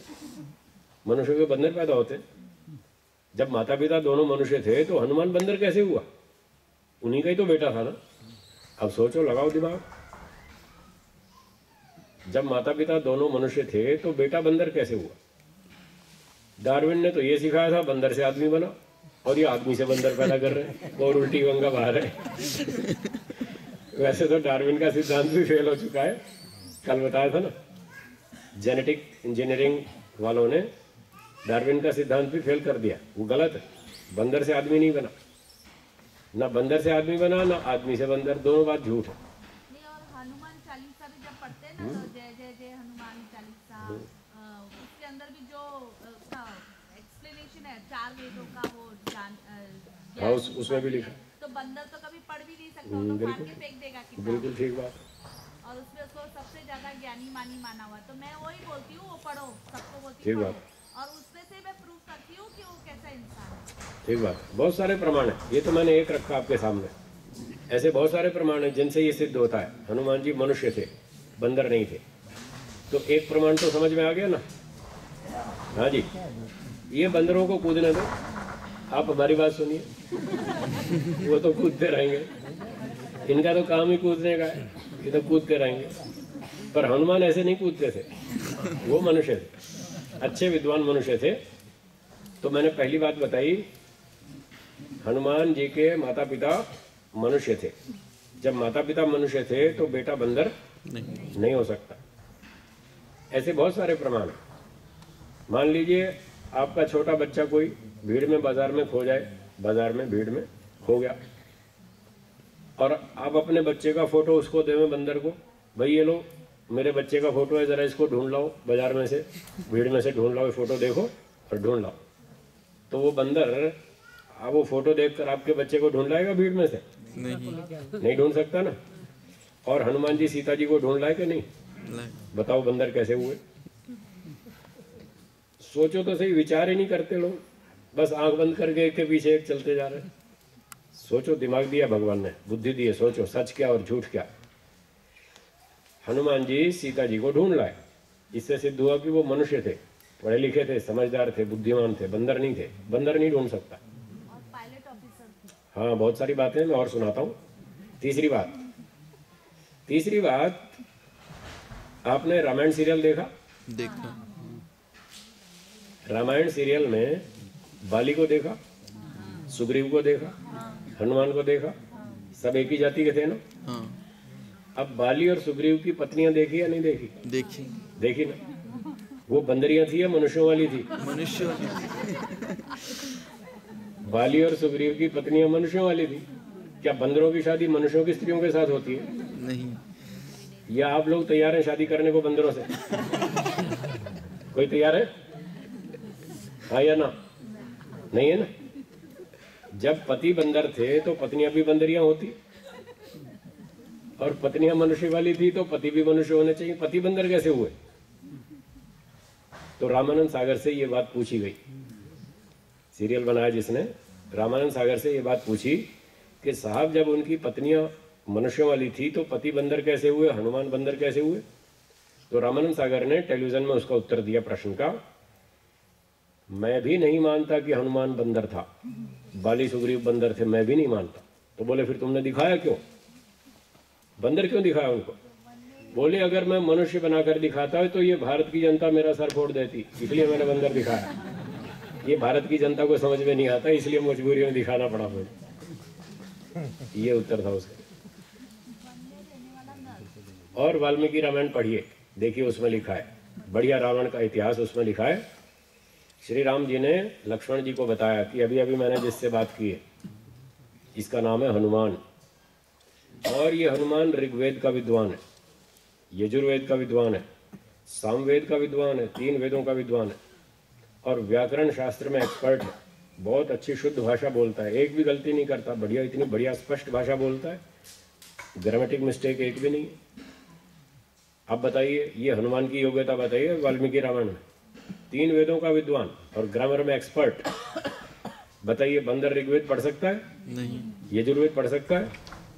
Speaker 1: मनुष्यों के बंदर पैदा होते हैं? जब माता पिता दोनों मनुष्य थे तो हनुमान बंदर कैसे हुआ? उन्हीं का ही तो बेटा था ना। अब सोचो, लगाओ दिमाग। जब माता पिता दोनों मनुष्य थे तो बेटा बंदर कैसे हुआ? डार्विन ने तो ये सिखाया था, बंदर से आदमी बना, और ये आदमी से बंदर पैदा कर रहे हैं, और उल्टी गंगा बहा रहे हैं। वैसे तो डार्विन का सिद्धांत भी फेल हो चुका है, कल बताया था ना। जेनेटिक इंजीनियरिंग वालों ने डार्विन का सिद्धांत भी फेल कर दिया, वो गलत है। बंदर से आदमी नहीं बना, ना बंदर से आदमी बना, ना आदमी से बंदर, दोनों बात झूठ है।
Speaker 3: नहीं, और हनुमान चालीसा भी जब पढ़ते हैं ना, तो जय जय जय हनुमान चालीसा, उसके अंदर भी जो एक्सप्लेनेशन है 4 वेदों का, वो
Speaker 1: हाँ, उसमें भी लिखा।
Speaker 3: तो बंदर तो कभी पढ़ भी नहीं सकता, वो तो फाड़ के फेंक देगा किताब।
Speaker 1: बिल्कुल ठीक बात।
Speaker 3: और उसमें उसको सबसे ज्यादा ज्ञानी मानी माना हुआ। तो मैं वही बोलती हूँ, वो पढ़ो, सबको बोलती
Speaker 1: ठीक
Speaker 3: हूँ
Speaker 1: बात।
Speaker 3: पढ़ो, और उसमें से मैं प्रूव करती हूँ कि वो कैसा इंसान है।
Speaker 1: ठीक बात। बहुत सारे प्रमाण है, ये तो मैंने एक रखा आपके सामने। ऐसे बहुत सारे प्रमाण है जिनसे ये सिद्ध होता है हनुमान जी मनुष्य थे, बंदर नहीं थे। तो एक प्रमाण तो समझ में आ गया ना। हाँ जी, ये बंदरों को कूदने दो, आप हमारी बात सुनिए। वो तो कूदते रहेंगे, इनका तो काम ही कूदने का है, ये तो कूदते रहेंगे। पर हनुमान ऐसे नहीं कूदते थे, वो मनुष्य थे, अच्छे विद्वान मनुष्य थे। तो मैंने पहली बात बताई, हनुमान जी के माता पिता मनुष्य थे। जब माता पिता मनुष्य थे तो बेटा बंदर नहीं हो सकता। ऐसे बहुत सारे प्रमाण हैं। मान लीजिए आपका छोटा बच्चा कोई भीड़ में, बाजार में खो जाए, बाजार में भीड़ में खो गया, और आप अपने बच्चे का फोटो उसको देवें, बंदर को, भाई ये लो मेरे बच्चे का फोटो है, जरा इसको ढूंढ लाओ, बाजार में से, भीड़ में से ढूंढ लाओ, ये फोटो देखो और ढूंढ लाओ। तो वो बंदर अब वो फोटो देखकर आपके बच्चे को ढूंढ लाएगा भीड़ में से? नहीं ढूंढ सकता ना। और हनुमान जी सीता जी को ढूंढ लाए कि नहीं? बताओ बंदर कैसे हुए? सोचो तो सही, विचार ही नहीं करते लोग, बस आंख बंद करके एक के पीछे एक चलते जा रहे हैं। सोचो, दिमाग दिया भगवान ने, बुद्धि दी है, सोचो सच क्या और झूठ क्या। हनुमान जी सीता जी को ढूंढ लाए, इससे सिद्ध हुआ कि वो मनुष्य थे, पढ़े लिखे थे, समझदार थे, बुद्धिमान थे, बंदर नहीं थे। बंदर नहीं ढूंढ सकता।
Speaker 3: और पायलट ऑफिसर थे।
Speaker 1: हाँ, बहुत सारी बातें मैं और सुनाता हूँ। तीसरी बात, आपने रामायण सीरियल देखा?
Speaker 2: देखा।
Speaker 1: रामायण सीरियल में बाली को देखा, सुग्रीव को देखा, हनुमान को देखा, सब एक ही जाति के थे ना।
Speaker 2: हाँ।
Speaker 1: अब बाली और सुग्रीव की पत्नियां देखी या नहीं देखी?
Speaker 2: देखी।
Speaker 1: देखी ना। वो बंदरियां थी या मनुष्यों वाली थी?
Speaker 2: मनुष्य।
Speaker 1: बाली और सुग्रीव की पत्नियां मनुष्यों वाली थी। क्या बंदरों की शादी मनुष्यों की स्त्रियों के साथ होती है?
Speaker 2: नहीं।
Speaker 1: या आप लोग तैयार हैं शादी करने को बंदरों से? कोई तैयार है? हाँ या ना? नहीं है ना। जब पति बंदर थे तो पत्नियां भी बंदरियां होती, और पत्नियां मनुष्य वाली थी तो पति भी मनुष्य होने चाहिए। पति बंदर कैसे हुए? तो रामानंद सागर से ये बात पूछी गई। सीरियल बनाया जिसने, रामानंद सागर से ये बात पूछी कि साहब जब उनकी पत्नियां मनुष्यों वाली थी तो पति बंदर कैसे हुए, हनुमान बंदर कैसे हुए? तो रामानंद सागर ने टेलीविजन में उसका उत्तर दिया प्रश्न का, मैं भी नहीं मानता कि हनुमान बंदर था, बाली सुग्रीव बंदर थे, मैं भी नहीं मानता। तो बोले फिर तुमने दिखाया क्यों? बंदर क्यों दिखाया उनको? बोले अगर मैं मनुष्य बनाकर दिखाता तो ये भारत की जनता मेरा सर फोड़ देती, इसलिए मैंने बंदर दिखाया। ये भारत की जनता को समझ में नहीं आता, इसलिए मजबूरी में दिखाना पड़ा मुझे। ये उत्तर था उसका। और वाल्मीकि रामायण पढ़िए, देखिए उसमें लिखा है, बढ़िया रावण का इतिहास उसमें लिखा है। श्री राम जी ने लक्ष्मण जी को बताया कि अभी अभी मैंने जिससे बात की है इसका नाम है हनुमान, और ये हनुमान ऋग्वेद का विद्वान है, यजुर्वेद का विद्वान है, सामवेद का विद्वान है, 3 वेदों का विद्वान है, और व्याकरण शास्त्र में एक्सपर्ट है। बहुत अच्छी शुद्ध भाषा बोलता है, एक भी गलती नहीं करता, बढ़िया, इतनी बढ़िया स्पष्ट भाषा बोलता है, ग्रामेटिक मिस्टेक एक भी नहीं है। अब बताइए ये हनुमान की योग्यता बताइए वाल्मीकि रामायण में। 3 वेदों का विद्वान और ग्रामर में एक्सपर्ट, बताइए बंदर ऋग्वेद पढ़ सकता है?
Speaker 2: नहीं।
Speaker 1: यजुर्वेद पढ़ सकता है?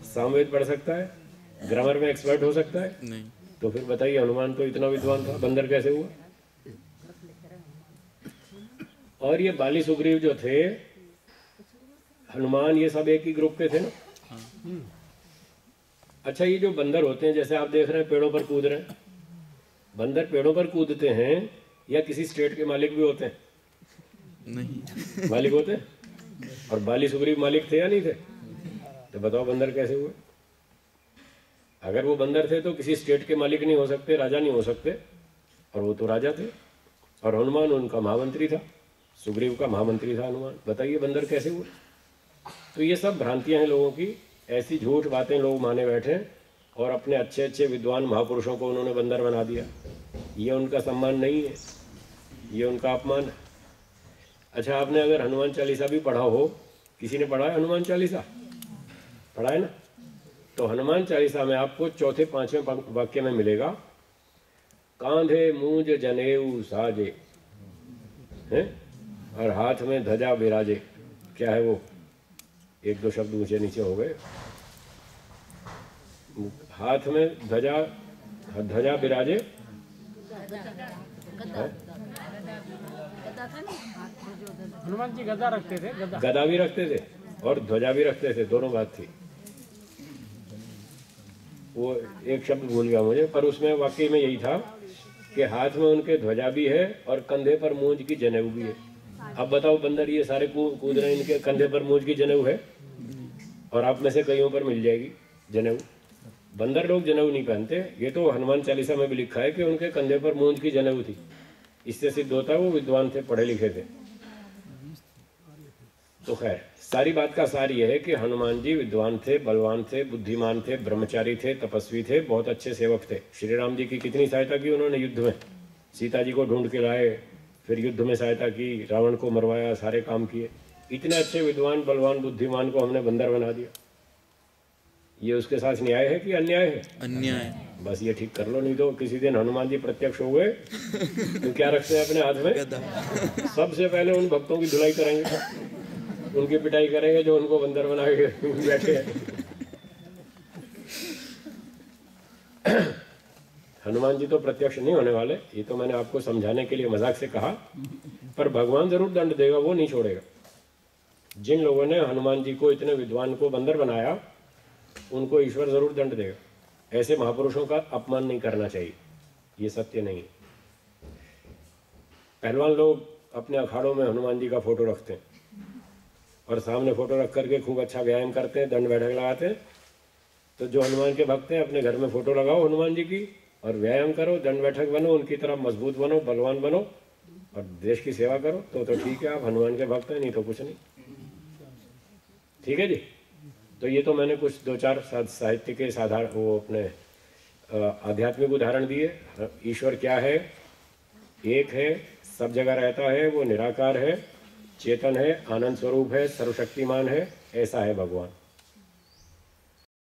Speaker 1: सामवेद पढ़ सकता है? ग्रामर में एक्सपर्ट हो सकता है?
Speaker 2: नहीं।
Speaker 1: तो फिर बताइए हनुमान तो इतना विद्वान था, बंदर कैसे हुआ? और ये बाली सुग्रीव जो थे, हनुमान, ये सब एक ही ग्रुप के थे ना। अच्छा, ये जो बंदर होते हैं, जैसे आप देख रहे हैं पेड़ों पर कूद रहे हैं, बंदर पेड़ों पर कूदते हैं या किसी स्टेट के मालिक भी होते हैं?
Speaker 2: नहीं।
Speaker 1: मालिक होते हैं। और बाली सुग्रीव मालिक थे या नहीं थे? तो बताओ बंदर कैसे हुए? अगर वो बंदर थे तो किसी स्टेट के मालिक नहीं हो सकते, राजा नहीं हो सकते, और वो तो राजा थे। और हनुमान उनका महामंत्री था, सुग्रीव का महामंत्री था हनुमान। बताइए बंदर कैसे हुए? तो ये सब भ्रांतियां हैं लोगों की, ऐसी झूठ बातें लोग माने बैठे, और अपने अच्छे अच्छे विद्वान महापुरुषों को उन्होंने बंदर बना दिया। ये उनका सम्मान नहीं है, ये उनका अपमान है। अच्छा, आपने अगर हनुमान चालीसा भी पढ़ा हो, किसी ने पढ़ा है हनुमान चालीसा? पढ़ा है ना? तो हनुमान चालीसा में आपको 4-5वें वाक्य में मिलेगा, कांधे मूंज जनेऊ साजे, हैं, और हाथ में ध्वजा बिराजे। क्या है वो? 1-2 शब्द ऊंचे नीचे हो गए। हाथ में ध्वजा बिराजे,
Speaker 4: हनुमान जी गदा रखते थे,
Speaker 1: गदा भी रखते थे और ध्वजा भी रखते थे, दोनों बात थी। वो एक शब्द भूल गया मुझे, पर उसमें वाकई में यही था कि हाथ में उनके ध्वजा भी है और कंधे पर मूंज की जनेऊ भी है। अब बताओ बंदर ये सारे कूद रहे हैं, इनके कंधे पर मूंज की जनेऊ है? और आप में से कईयों पर मिल जाएगी जनेऊ। बंदर लोग जनेऊ नहीं पहनते, ये तो हनुमान चालीसा में भी लिखा है कि उनके कंधे पर मूंज की जनेऊ थी। इससे सिद्ध होता है वो विद्वान थे, पढ़े लिखे थे। तो खैर, सारी बात का सार ये है कि हनुमान जी विद्वान थे, बलवान थे, बुद्धिमान थे, ब्रह्मचारी थे, तपस्वी थे, बहुत अच्छे सेवक थे। श्री राम जी की कितनी सहायता की उन्होंने युद्ध में, सीता जी को ढूंढ के लाए, फिर युद्ध में सहायता की, रावण को मरवाया, सारे काम किए। इतने अच्छे विद्वान, बलवान, बुद्धिमान को हमने बंदर बना दिया। ये उसके साथ न्याय है कि अन्याय है?
Speaker 2: अन्याय।
Speaker 1: बस ये ठीक कर लो, नहीं तो किसी दिन हनुमान जी प्रत्यक्ष हो गए तो क्या रखते हैं अपने हाथ में?
Speaker 2: गदा।
Speaker 1: सबसे पहले उन भक्तों की धुलाई करेंगे, उनकी पिटाई करेंगे जो उनको बंदर बना के बैठे हैं। हनुमान जी तो प्रत्यक्ष नहीं होने वाले, ये तो मैंने आपको समझाने के लिए मजाक से कहा, पर भगवान जरूर दंड देगा, वो नहीं छोड़ेगा। जिन लोगों ने हनुमान जी को, इतने विद्वान को बंदर बनाया, उनको ईश्वर जरूर दंड देगा। ऐसे महापुरुषों का अपमान नहीं करना चाहिए, ये सत्य नहीं। पहलवान लोग अपने अखाड़ों में हनुमान जी का फोटो रखते हैं और सामने फोटो रख करके खूब अच्छा व्यायाम करते हैं, दंड बैठक लगाते हैं, तो जो हनुमान के भक्त हैं अपने घर में फोटो लगाओ हनुमान जी की, और व्यायाम करो, दंड बैठक बनो, उनकी तरह मजबूत बनो, बलवान बनो, और देश की सेवा करो। तो ठीक है, आप हनुमान के भक्त हैं, नहीं तो कुछ नहीं। ठीक है जी। तो ये तो मैंने कुछ 2-4 साहित्य के साधारण वो अपने आध्यात्मिक उदाहरण दिए। ईश्वर क्या है? एक है, सब जगह रहता है, वो निराकार है, चेतन है, आनंद स्वरूप है, सर्वशक्तिमान है, ऐसा है भगवान।